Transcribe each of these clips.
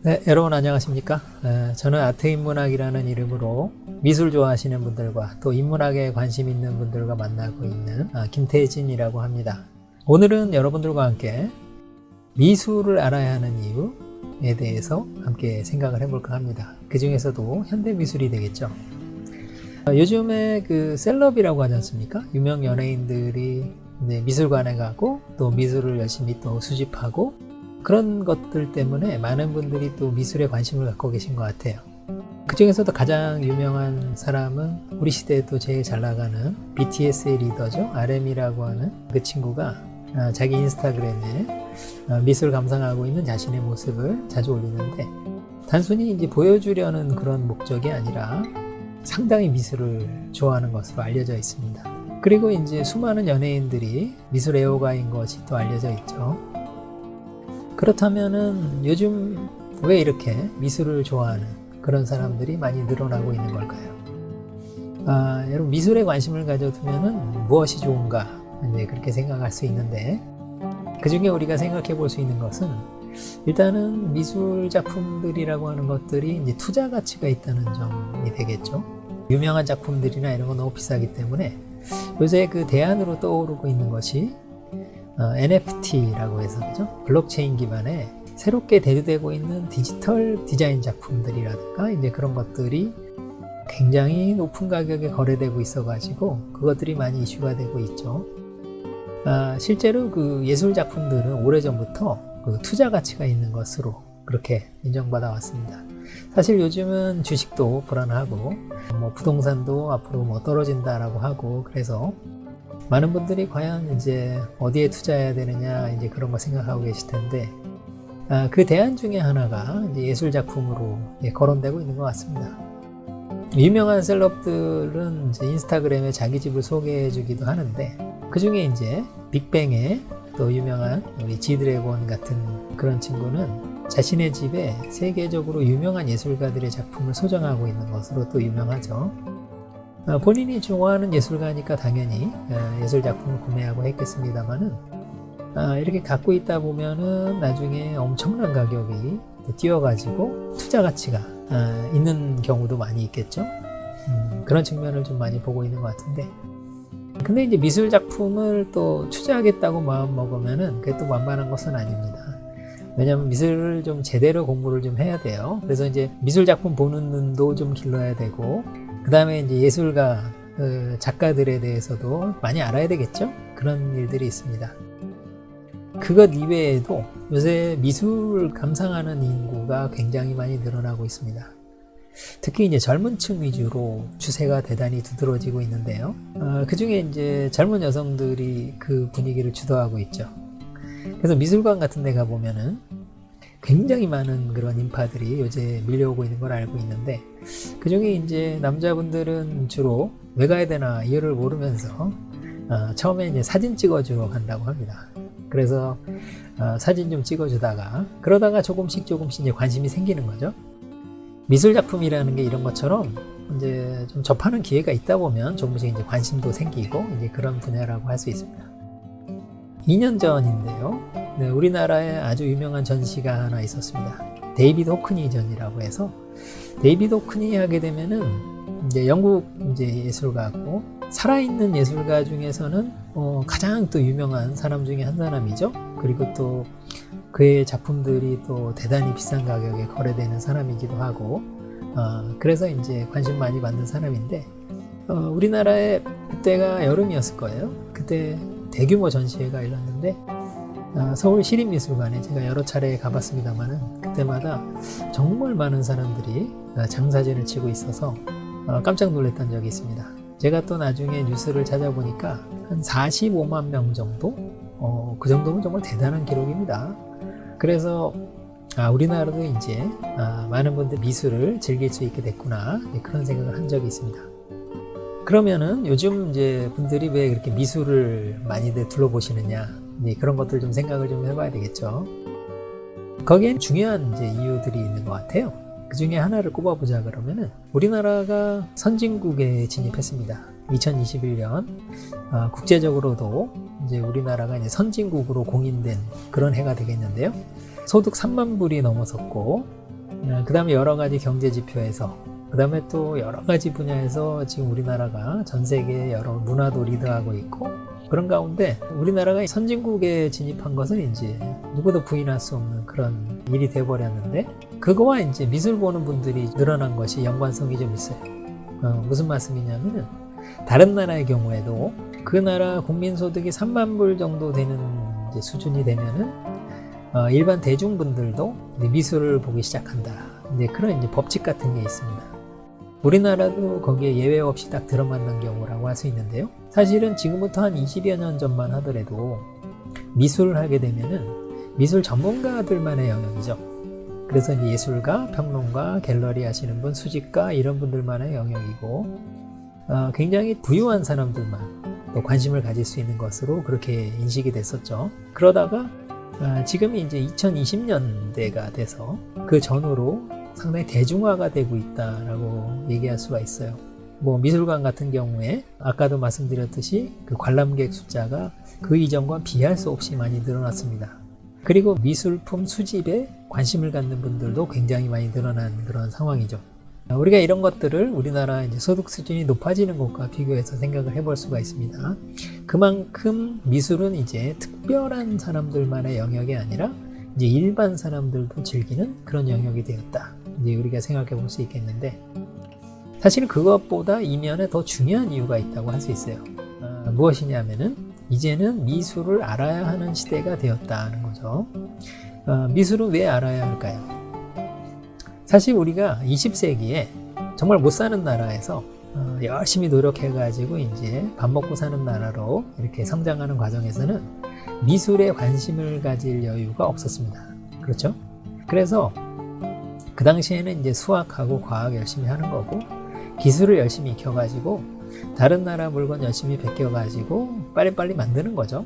네, 여러분 안녕하십니까? 저는 아트인문학이라는 이름으로 미술 좋아하시는 분들과 또 인문학에 관심 있는 분들과 만나고 있는 김태진이라고 합니다. 오늘은 여러분들과 함께 미술을 알아야 하는 이유에 대해서 함께 생각을 해볼까 합니다. 그 중에서도 현대미술이 되겠죠. 요즘에 그 셀럽이라고 하지 않습니까? 유명 연예인들이 이제 미술관에 가고 또 미술을 열심히 또 수집하고 그런 것들 때문에 많은 분들이 또 미술에 관심을 갖고 계신 것 같아요. 그 중에서도 가장 유명한 사람은 우리 시대에 또 제일 잘 나가는 BTS의 리더죠. RM이라고 하는 그 친구가 자기 인스타그램에 미술 감상하고 있는 자신의 모습을 자주 올리는데, 단순히 이제 보여주려는 그런 목적이 아니라 상당히 미술을 좋아하는 것으로 알려져 있습니다. 그리고 이제 수많은 연예인들이 미술 애호가인 것이 또 알려져 있죠. 그렇다면은 요즘 왜 이렇게 미술을 좋아하는 그런 사람들이 많이 늘어나고 있는 걸까요? 여러분, 미술에 관심을 가져두면은 무엇이 좋은가 이제 그렇게 생각할 수 있는데, 그 중에 우리가 생각해 볼 수 있는 것은 일단은 미술 작품들이라고 하는 것들이 이제 투자 가치가 있다는 점이 되겠죠. 유명한 작품들이나 이런 거 너무 비싸기 때문에 요새 그 대안으로 떠오르고 있는 것이 NFT라고 해서, 그죠? 블록체인 기반의 새롭게 대두되고 있는 디지털 디자인 작품들이라든가 이제 그런 것들이 굉장히 높은 가격에 거래되고 있어가지고 그것들이 많이 이슈가 되고 있죠. 실제로 그 예술 작품들은 오래전부터 그 투자 가치가 있는 것으로 그렇게 인정받아 왔습니다. 사실 요즘은 주식도 불안하고 부동산도 앞으로 떨어진다라고 하고, 그래서 많은 분들이 과연 이제 어디에 투자해야 되느냐 이제 그런 거 생각하고 계실 텐데, 그 대안 중에 하나가 이제 예술 작품으로 거론되고 있는 것 같습니다. 유명한 셀럽들은 이제 인스타그램에 자기 집을 소개해 주기도 하는데, 그 중에 이제 빅뱅의 또 유명한 우리 지드래곤 같은 그런 친구는 자신의 집에 세계적으로 유명한 예술가들의 작품을 소장하고 있는 것으로 또 유명하죠. 본인이 좋아하는 예술가니까 당연히 예술 작품을 구매하고 했겠습니다만은, 이렇게 갖고 있다 보면은 나중에 엄청난 가격이 뛰어가지고 투자 가치가 있는 경우도 많이 있겠죠. 그런 측면을 좀 많이 보고 있는 것 같은데, 근데 이제 미술 작품을 또 투자하겠다고 마음 먹으면은 그게 또 만만한 것은 아닙니다. 왜냐하면 미술을 좀 제대로 공부를 좀 해야 돼요. 그래서 이제 미술 작품 보는 눈도 좀 길러야 되고, 그 다음에 이제 예술가, 작가들에 대해서도 많이 알아야 되겠죠? 그런 일들이 있습니다. 그것 이외에도 요새 미술 감상하는 인구가 굉장히 많이 늘어나고 있습니다. 특히 이제 젊은 층 위주로 추세가 대단히 두드러지고 있는데요. 그 중에 이제 젊은 여성들이 그 분위기를 주도하고 있죠. 그래서 미술관 같은 데 가보면은 굉장히 많은 그런 인파들이 요새 밀려오고 있는 걸 알고 있는데, 그 중에 이제 남자분들은 주로 왜 가야 되나 이유를 모르면서 처음에 이제 사진 찍어주러 간다고 합니다. 그래서 사진 좀 찍어주다가 그러다가 조금씩 이제 관심이 생기는 거죠. 미술 작품이라는 게 이런 것처럼 이제 좀 접하는 기회가 있다 보면 조금씩 이제 관심도 생기고 이제 그런 분야라고 할 수 있습니다. 2년 전인데요. 네, 우리나라에 아주 유명한 전시가 하나 있었습니다. 데이비드 호크니전이라고 해서, 데이비드 호크니 하게 되면은 이제 영국 이제 예술가고, 살아있는 예술가 중에서는 가장 또 유명한 사람 중에 한 사람이죠. 그리고 또 그의 작품들이 또 대단히 비싼 가격에 거래되는 사람이기도 하고, 그래서 이제 관심 많이 받는 사람인데, 우리나라에 그때가 여름이었을 거예요. 그때 대규모 전시회가 열렸는데, 서울 시립미술관에 제가 여러 차례 가봤습니다만은 그때마다 정말 많은 사람들이 장사진을 치고 있어서 깜짝 놀랐던 적이 있습니다. 제가 또 나중에 뉴스를 찾아보니까 한 45만 명 정도? 그 정도면 정말 대단한 기록입니다. 그래서 우리나라도 이제 많은 분들이 미술을 즐길 수 있게 됐구나, 그런 생각을 한 적이 있습니다. 그러면은 요즘 이제 분들이 왜 이렇게 미술을 많이들 둘러보시느냐, 그런 것들 좀 생각을 좀 해봐야 되겠죠. 거기엔 중요한 이제 이유들이 있는 것 같아요. 그 중에 하나를 꼽아보자 그러면은, 우리나라가 선진국에 진입했습니다. 2021년 국제적으로도 이제 우리나라가 이제 선진국으로 공인된 그런 해가 되겠는데요. 소득 3만 불이 넘어섰고, 그 다음에 여러 가지 경제 지표에서, 그 다음에 또 여러 가지 분야에서 지금 우리나라가 전 세계 여러 문화도 리드하고 있고, 그런 가운데 우리나라가 선진국에 진입한 것은 이제 누구도 부인할 수 없는 그런 일이 돼버렸는데, 그거와 이제 미술 보는 분들이 늘어난 것이 연관성이 좀 있어요. 무슨 말씀이냐면은, 다른 나라의 경우에도 그 나라 국민소득이 3만 불 정도 되는 이제 수준이 되면은 일반 대중분들도 이제 미술을 보기 시작한다. 이제 그런 이제 법칙 같은 게 있습니다. 우리나라도 거기에 예외 없이 딱 들어맞는 경우라고 할 수 있는데요. 사실은 지금부터 한 20여 년 전만 하더라도 미술을 하게 되면은 미술 전문가들만의 영역이죠. 그래서 이제 예술가, 평론가, 갤러리 하시는 분, 수집가 이런 분들만의 영역이고, 굉장히 부유한 사람들만 또 관심을 가질 수 있는 것으로 그렇게 인식이 됐었죠. 그러다가 지금이 이제 2020년대가 돼서 그 전후로 상당히 대중화가 되고 있다라고 얘기할 수가 있어요. 뭐 미술관 같은 경우에 아까도 말씀드렸듯이 그 관람객 숫자가 그 이전과 비할 수 없이 많이 늘어났습니다. 그리고 미술품 수집에 관심을 갖는 분들도 굉장히 많이 늘어난 그런 상황이죠. 우리가 이런 것들을 우리나라 이제 소득 수준이 높아지는 것과 비교해서 생각을 해볼 수가 있습니다. 그만큼 미술은 이제 특별한 사람들만의 영역이 아니라 이제 일반 사람들도 즐기는 그런 영역이 되었다. 이제 우리가 생각해 볼 수 있겠는데, 사실 그것보다 이면에 더 중요한 이유가 있다고 할 수 있어요. 무엇이냐면은 이제는 미술을 알아야 하는 시대가 되었다는 거죠. 미술은 왜 알아야 할까요? 사실 우리가 20세기에 정말 못 사는 나라에서 열심히 노력해가지고 이제 밥 먹고 사는 나라로 이렇게 성장하는 과정에서는 미술에 관심을 가질 여유가 없었습니다. 그렇죠? 그래서 그 당시에는 이제 수학하고 과학 열심히 하는 거고, 기술을 열심히 익혀가지고 다른 나라 물건 열심히 베껴가지고 빨리빨리 만드는 거죠.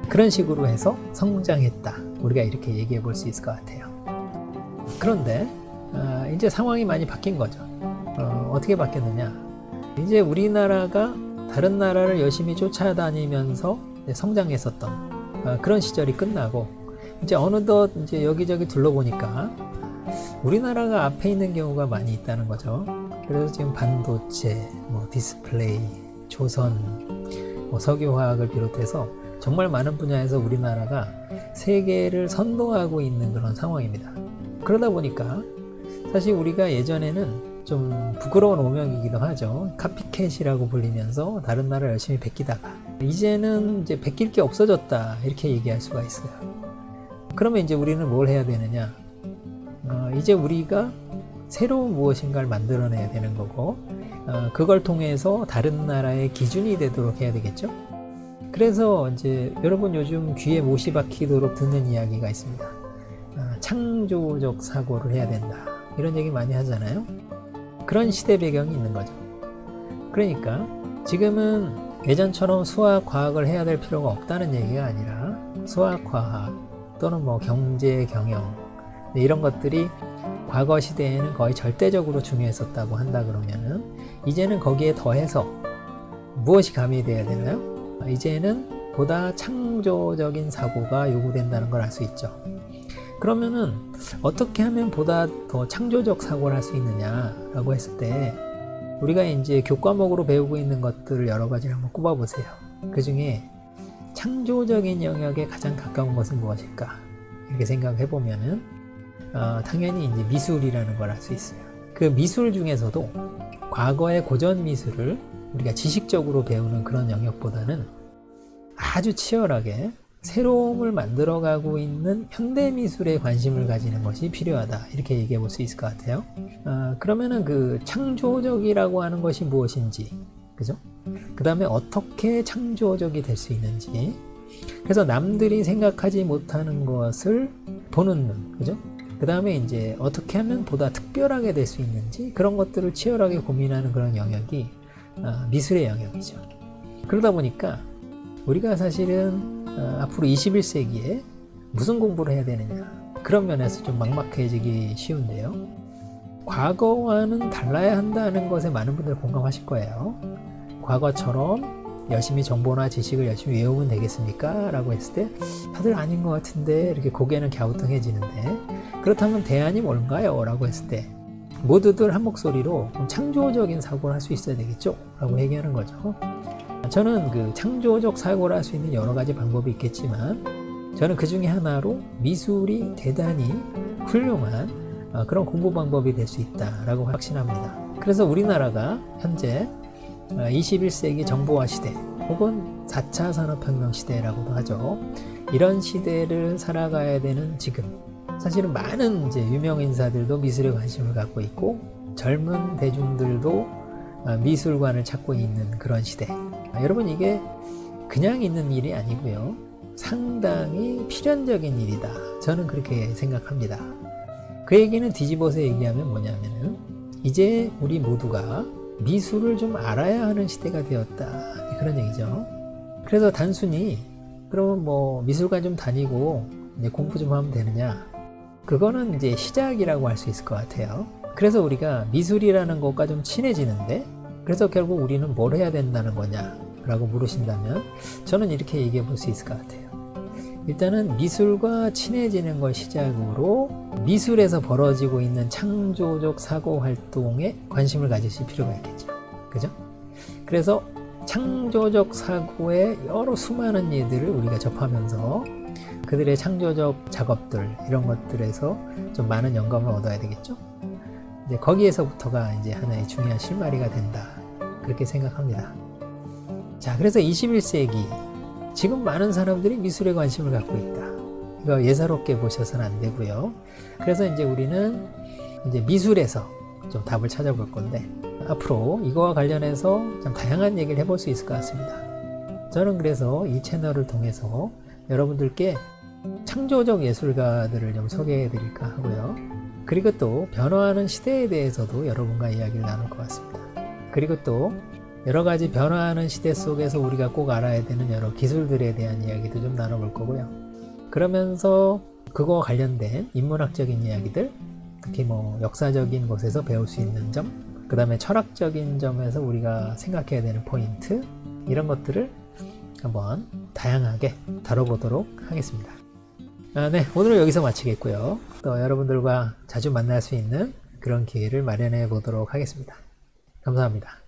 그런 식으로 해서 성장했다. 우리가 이렇게 얘기해 볼 수 있을 것 같아요. 그런데 이제 상황이 많이 바뀐 거죠. 어떻게 바뀌었느냐? 이제 우리나라가 다른 나라를 열심히 쫓아다니면서 성장했었던 그런 시절이 끝나고, 이제 어느덧 이제 여기저기 둘러보니까 우리나라가 앞에 있는 경우가 많이 있다는 거죠. 그래서 지금 반도체, 디스플레이, 조선, 석유화학을 비롯해서 정말 많은 분야에서 우리나라가 세계를 선도하고 있는 그런 상황입니다. 그러다 보니까 사실 우리가 예전에는 좀 부끄러운 오명이기도 하죠. 카피캣이라고 불리면서 다른 나라 열심히 베끼다가 이제는 이제 베낄 게 없어졌다, 이렇게 얘기할 수가 있어요. 그러면 이제 우리는 뭘 해야 되느냐? 이제 우리가 새로운 무엇인가를 만들어내야 되는 거고, 그걸 통해서 다른 나라의 기준이 되도록 해야 되겠죠. 그래서 이제 여러분 요즘 귀에 못이 박히도록 듣는 이야기가 있습니다. 창조적 사고를 해야 된다, 이런 얘기 많이 하잖아요. 그런 시대 배경이 있는 거죠. 그러니까 지금은 예전처럼 수학, 과학을 해야 될 필요가 없다는 얘기가 아니라, 수학, 과학 또는 경제, 경영 이런 것들이 과거 시대에는 거의 절대적으로 중요했었다고 한다 그러면은, 이제는 거기에 더해서 무엇이 가미되어야 되나요? 이제는 보다 창조적인 사고가 요구된다는 걸 알 수 있죠. 그러면은 어떻게 하면 보다 더 창조적 사고를 할 수 있느냐라고 했을 때, 우리가 이제 교과목으로 배우고 있는 것들을 여러 가지를 한번 꼽아보세요. 그 중에 창조적인 영역에 가장 가까운 것은 무엇일까? 이렇게 생각해 보면은 당연히 이제 미술이라는 걸 알 수 있어요. 그 미술 중에서도 과거의 고전 미술을 우리가 지식적으로 배우는 그런 영역보다는 아주 치열하게 새로움을 만들어가고 있는 현대 미술에 관심을 가지는 것이 필요하다, 이렇게 얘기해 볼 수 있을 것 같아요. 그러면은 그 창조적이라고 하는 것이 무엇인지, 그죠? 그 다음에 어떻게 창조적이 될 수 있는지, 그래서 남들이 생각하지 못하는 것을 보는 눈, 그죠? 그 다음에 이제 어떻게 하면 보다 특별하게 될 수 있는지, 그런 것들을 치열하게 고민하는 그런 영역이 미술의 영역이죠. 그러다 보니까 우리가 사실은 앞으로 21세기에 무슨 공부를 해야 되느냐, 그런 면에서 좀 막막해지기 쉬운데요. 과거와는 달라야 한다는 것에 많은 분들 공감하실 거예요. 과거처럼 열심히 정보나 지식을 열심히 외우면 되겠습니까? 라고 했을 때 다들 아닌 것 같은데, 이렇게 고개는 갸우뚱해지는데, 그렇다면 대안이 뭘까요? 라고 했을 때 모두들 한 목소리로 창조적인 사고를 할 수 있어야 되겠죠? 라고 얘기하는 거죠. 저는 그 창조적 사고를 할 수 있는 여러 가지 방법이 있겠지만 저는 그 중에 하나로 미술이 대단히 훌륭한 그런 공부 방법이 될 수 있다라고 확신합니다. 그래서 우리나라가 현재 21세기 정보화 시대 혹은 4차 산업혁명 시대라고도 하죠. 이런 시대를 살아가야 되는 지금 사실은 많은 이제 유명 인사들도 미술에 관심을 갖고 있고 젊은 대중들도 미술관을 찾고 있는 그런 시대. 여러분 이게 그냥 있는 일이 아니고요. 상당히 필연적인 일이다. 저는 그렇게 생각합니다. 그 얘기는 뒤집어서 얘기하면 뭐냐면은 이제 우리 모두가 미술을 좀 알아야 하는 시대가 되었다. 그런 얘기죠. 그래서 단순히 그러면 뭐 미술관 좀 다니고 이제 공부 좀 하면 되느냐? 그거는 이제 시작이라고 할 수 있을 것 같아요. 그래서 우리가 미술이라는 것과 좀 친해지는데 그래서 결국 우리는 뭘 해야 된다는 거냐? 라고 물으신다면 저는 이렇게 얘기해 볼 수 있을 것 같아요. 일단은 미술과 친해지는 걸 시작으로 미술에서 벌어지고 있는 창조적 사고 활동에 관심을 가지실 필요가 있겠죠. 그죠? 그래서 창조적 사고의 여러 수많은 예들을 우리가 접하면서 그들의 창조적 작업들 이런 것들에서 좀 많은 영감을 얻어야 되겠죠. 이제 거기에서부터가 이제 하나의 중요한 실마리가 된다. 그렇게 생각합니다. 자, 그래서 21세기 지금 많은 사람들이 미술에 관심을 갖고 있다. 이거 예사롭게 보셔서는 안 되고요. 그래서 이제 우리는 이제 미술에서 좀 답을 찾아볼 건데 앞으로 이거와 관련해서 좀 다양한 얘기를 해볼 수 있을 것 같습니다. 저는 그래서 이 채널을 통해서 여러분들께 창조적 예술가들을 좀 소개해 드릴까 하고요. 그리고 또 변화하는 시대에 대해서도 여러분과 이야기를 나눌 것 같습니다. 그리고 또 여러 가지 변화하는 시대 속에서 우리가 꼭 알아야 되는 여러 기술들에 대한 이야기도 좀 나눠볼 거고요. 그러면서 그거와 관련된 인문학적인 이야기들, 특히 뭐 역사적인 곳에서 배울 수 있는 점, 그 다음에 철학적인 점에서 우리가 생각해야 되는 포인트, 이런 것들을 한번 다양하게 다뤄보도록 하겠습니다. 네, 오늘은 여기서 마치겠고요. 또 여러분들과 자주 만날 수 있는 그런 기회를 마련해 보도록 하겠습니다. 감사합니다.